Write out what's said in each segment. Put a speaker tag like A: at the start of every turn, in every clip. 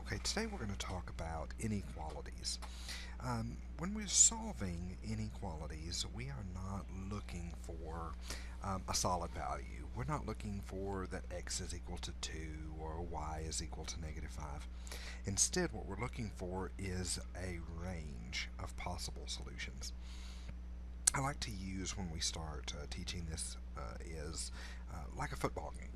A: Okay, today we're going to talk about inequalities. When we're solving inequalities, we are not looking for a solid value. We're not looking for that x is equal to 2 or y is equal to -5. Instead, what we're looking for is a range of possible solutions. I like to use when we start teaching this is like a football game.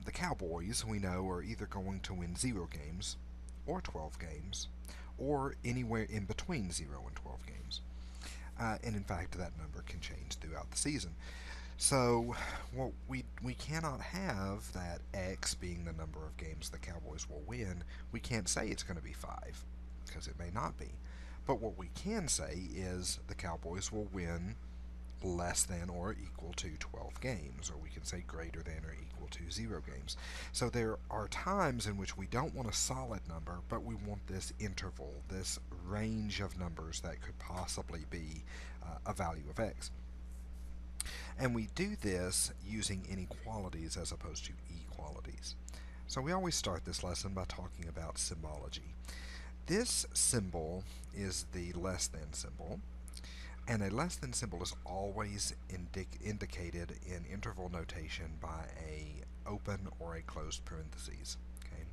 A: The Cowboys, we know, are either going to win 0 games, or 12 games, or anywhere in between 0 and 12 games. And in fact, that number can change throughout the season. So, well, we cannot have that X being the number of games the Cowboys will win. We can't say it's going to be 5, because it may not be. But what we can say is the Cowboys will win less than or equal to 12 games, or we can say greater than or equal to 0 games. So there are times in which we don't want a solid number, but we want this interval, this range of numbers that could possibly be a value of x. And we do this using inequalities as opposed to equalities. So we always start this lesson by talking about symbology. This symbol is the less than symbol. And a less than symbol is always indicated in interval notation by a open or a closed parentheses. Okay?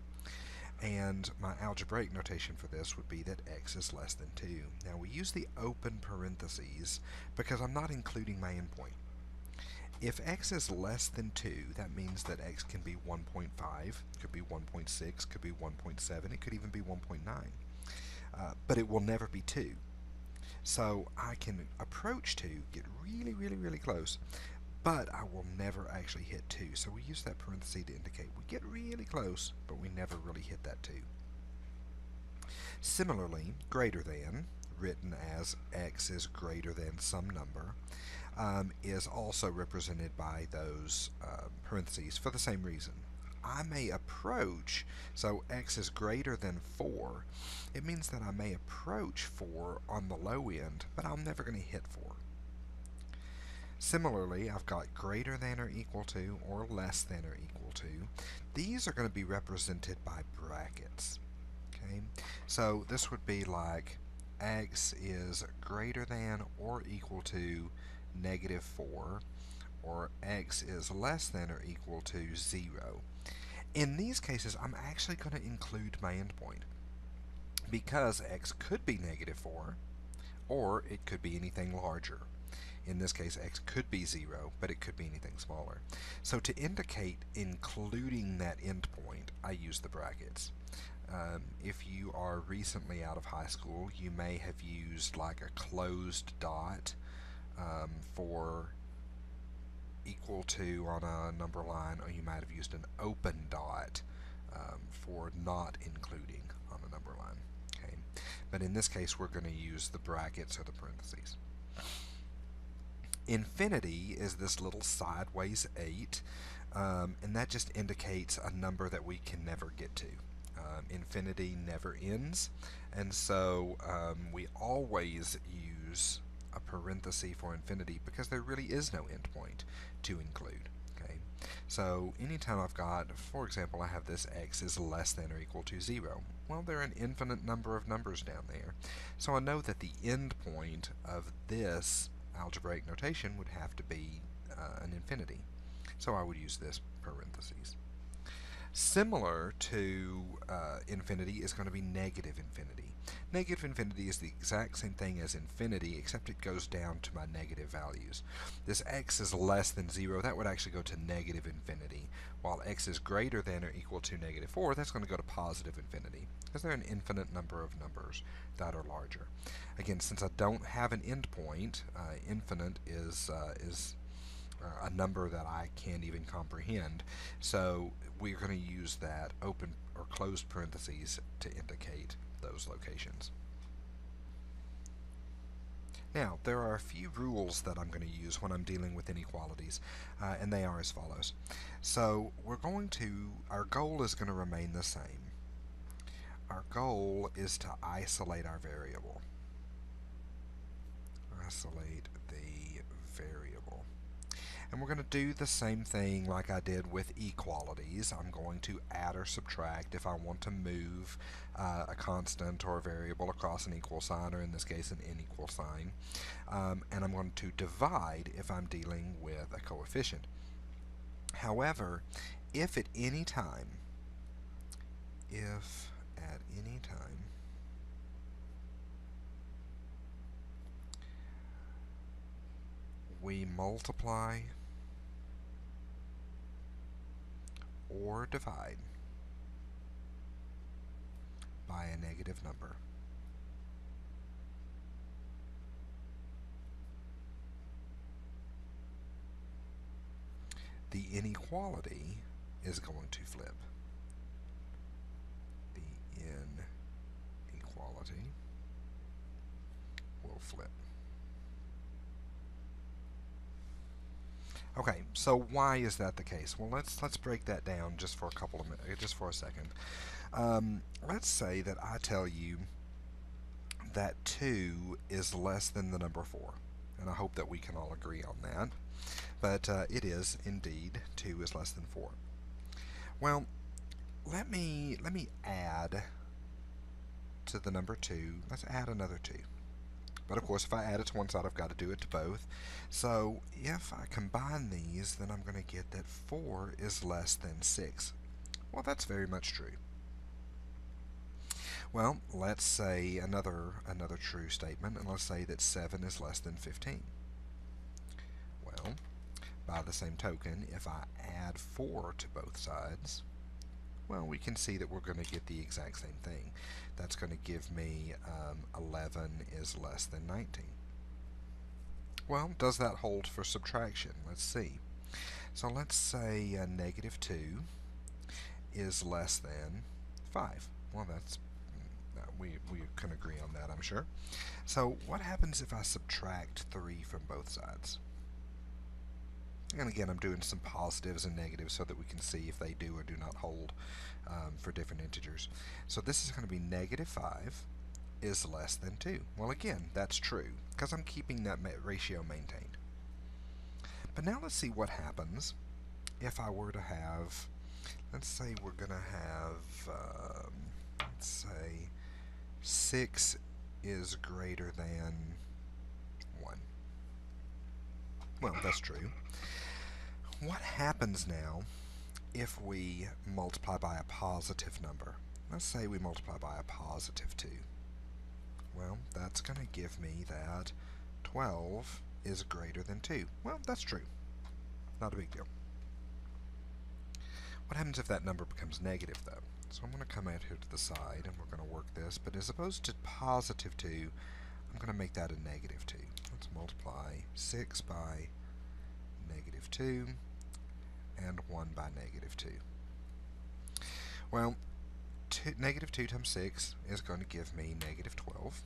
A: And my algebraic notation for this would be that x is less than 2. Now we use the open parentheses because I'm not including my endpoint. If x is less than 2, that means that x can be 1.5, could be 1.6, could be 1.7, it could even be 1.9. But it will never be 2. So I can approach 2, get really close, but I will never actually hit 2. So we use that parenthesis to indicate we get really close, but we never really hit that 2. Similarly, greater than, written as x is greater than some number, is also represented by those parentheses for the same reason. I may approach, so x is greater than 4, it means that I may approach 4 on the low end, but I'm never going to hit 4. Similarly, I've got greater than or equal to, or less than or equal to. These are going to be represented by brackets. Okay, so this would be like x is greater than or equal to -4, or x is less than or equal to 0. In these cases, I'm actually going to include my endpoint, because x could be -4, or it could be anything larger. In this case, x could be 0, but it could be anything smaller. So to indicate including that endpoint, I use the brackets. If you are recently out of high school, you may have used like a closed dot for equal to on a number line, or you might have used an open dot for not including on a number line. Okay, but in this case we're going to use the brackets or the parentheses. Infinity is this little sideways 8, and that just indicates a number that we can never get to. Infinity never ends, and so we always use a parenthesis for infinity because there really is no endpoint to include. Okay, so anytime I've got, for example, I have this x is less than or equal to 0. Well, there are an infinite number of numbers down there, so I know that the endpoint of this algebraic notation would have to be an infinity. So I would use this parentheses. Similar to infinity is going to be negative infinity. Negative infinity is the exact same thing as infinity, except it goes down to my negative values. This x is less than 0, that would actually go to negative infinity, while x is greater than or equal to -4, that's going to go to positive infinity, because there are an infinite number of numbers that are larger. Again, since I don't have an endpoint, infinite is a number that I can't even comprehend, so we're going to use that open or closed parentheses to indicate those locations. Now, there are a few rules that I'm going to use when I'm dealing with inequalities, and they are as follows. So our goal is going to remain the same. Our goal is to isolate our variable. Isolate the variable. And we're going to do the same thing like I did with equalities. I'm going to add or subtract if I want to move a constant or a variable across an equal sign, or in this case an unequal sign. And I'm going to divide if I'm dealing with a coefficient. However, if at any time we multiply or divide by a negative number, the inequality is going to flip. The inequality will flip. Okay, so why is that the case? Well, let's break that down just for a second. Let's say that I tell you that 2 is less than the number 4, and I hope that we can all agree on that. But it is indeed 2 is less than 4. Well, let me add to the number 2. Let's add another 2. But of course, if I add it to one side, I've got to do it to both. So if I combine these, then I'm going to get that 4 is less than 6. Well, that's very much true. Well, let's say another true statement, and let's say that 7 is less than 15. Well, by the same token, if I add 4 to both sides, well, we can see that we're going to get the exact same thing. That's going to give me 11 is less than 19. Well, does that hold for subtraction? Let's see. So let's say negative 2 is less than 5. Well, that's we can agree on that, I'm sure. So what happens if I subtract 3 from both sides? And again, I'm doing some positives and negatives so that we can see if they do or do not hold for different integers. So this is going to be negative 5 is less than 2. Well, again, that's true, because I'm keeping that ratio maintained. But now let's see what happens if I were to have, let's say we're going to have, let's say 6 is greater than 1. Well, that's true. What happens now if we multiply by a positive number? Let's say we multiply by a positive 2. Well, that's going to give me that 12 is greater than 2. Well, that's true. Not a big deal. What happens if that number becomes negative, though? So I'm going to come out here to the side, and we're going to work this, but as opposed to positive 2, I'm going to make that a negative 2. Let's multiply 6 by negative 2, and 1 by negative 2. Well, negative 2 times 6 is going to give me negative 12.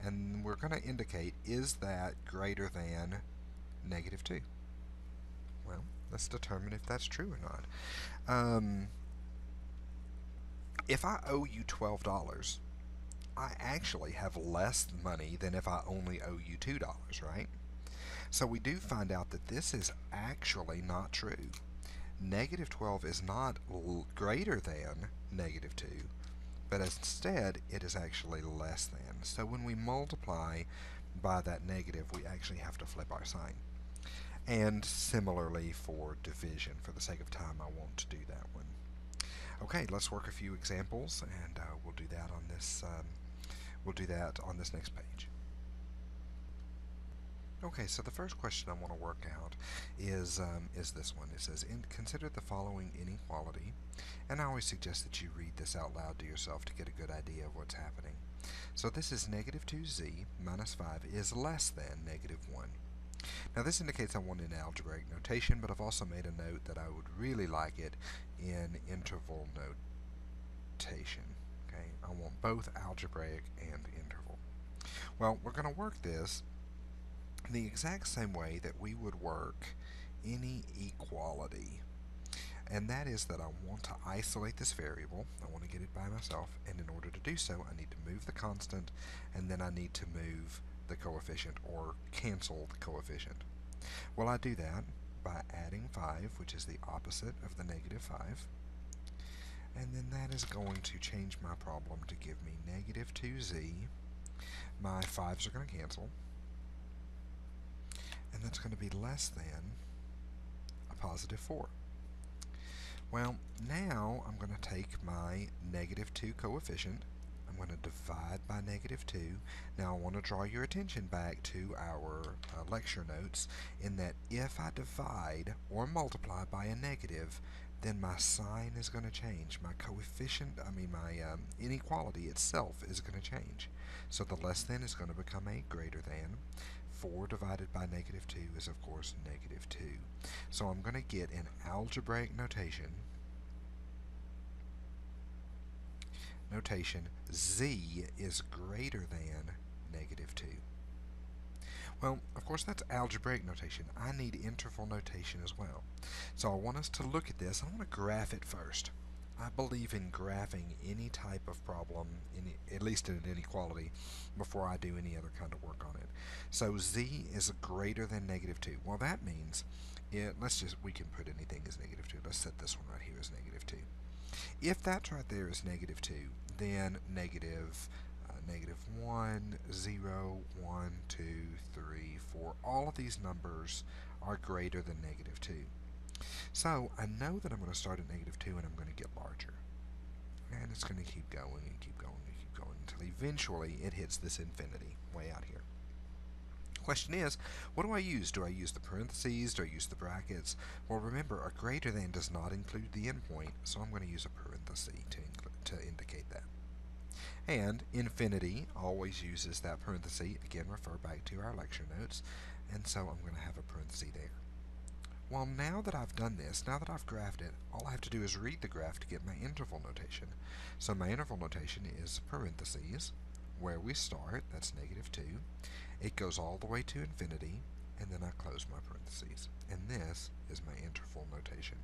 A: And we're going to indicate, is that greater than negative 2? Well, let's determine if that's true or not. If I owe you $12, I actually have less money than if I only owe you $2, right? So we do find out that this is actually not true. Negative 12 is not greater than negative 2, but instead it is actually less than. So when we multiply by that negative, we actually have to flip our sign. And similarly for division. For the sake of time, I won't do that one. Okay, let's work a few examples, and we'll do that on this. We'll do that on this next page. Okay, so the first question I want to work out is this one. It says, consider the following inequality, and I always suggest that you read this out loud to yourself to get a good idea of what's happening. So this is negative 2z minus 5 is less than negative 1. Now this indicates I want it in algebraic notation, but I've also made a note that I would really like it in interval notation. Okay, I want both algebraic and interval. Well, we're going to work this the exact same way that we would work any equality, and that is that I want to isolate this variable. I want to get it by myself, and in order to do so I need to move the constant, and then I need to move the coefficient or cancel the coefficient. Well, I do that by adding 5, which is the opposite of the negative 5. And then that is going to change my problem to give me negative 2z. My 5's are going to cancel. And that's going to be less than a positive 4. Well, now I'm going to take my negative 2 coefficient. I'm going to divide by negative 2. Now I want to draw your attention back to our lecture notes in that if I divide or multiply by a negative, then my sign is going to change. My coefficient, my inequality itself is going to change. So the less than is going to become a greater than. 4 divided by negative 2 is, of course, negative 2. So I'm going to get in algebraic notation, z is greater than negative 2. Well, of course, that's algebraic notation. I need interval notation as well. So I want us to look at this. I want to graph it first. I believe in graphing any type of problem, at least in an inequality, before I do any other kind of work on it. So z is greater than negative 2. Well, that means, we can put anything as negative 2. Let's set this one right here as negative 2. If that's right there is negative 2, then negative 1, 0, 1, 2, 3, 4, all of these numbers are greater than negative 2. So I know that I'm going to start at negative 2 and I'm going to get larger. And it's going to keep going and keep going and keep going until eventually it hits this infinity way out here. Question is, what do I use? Do I use the parentheses? Do I use the brackets? Well, remember, a greater than does not include the endpoint, so I'm going to use a parenthesis to indicate that. And infinity always uses that parenthesis. Again, refer back to our lecture notes, and so I'm going to have a parenthesis there. Well, now that I've done this, now that I've graphed it, all I have to do is read the graph to get my interval notation. So my interval notation is parentheses, where we start, that's negative 2. It goes all the way to infinity, and then I close my parentheses. And this is my interval notation.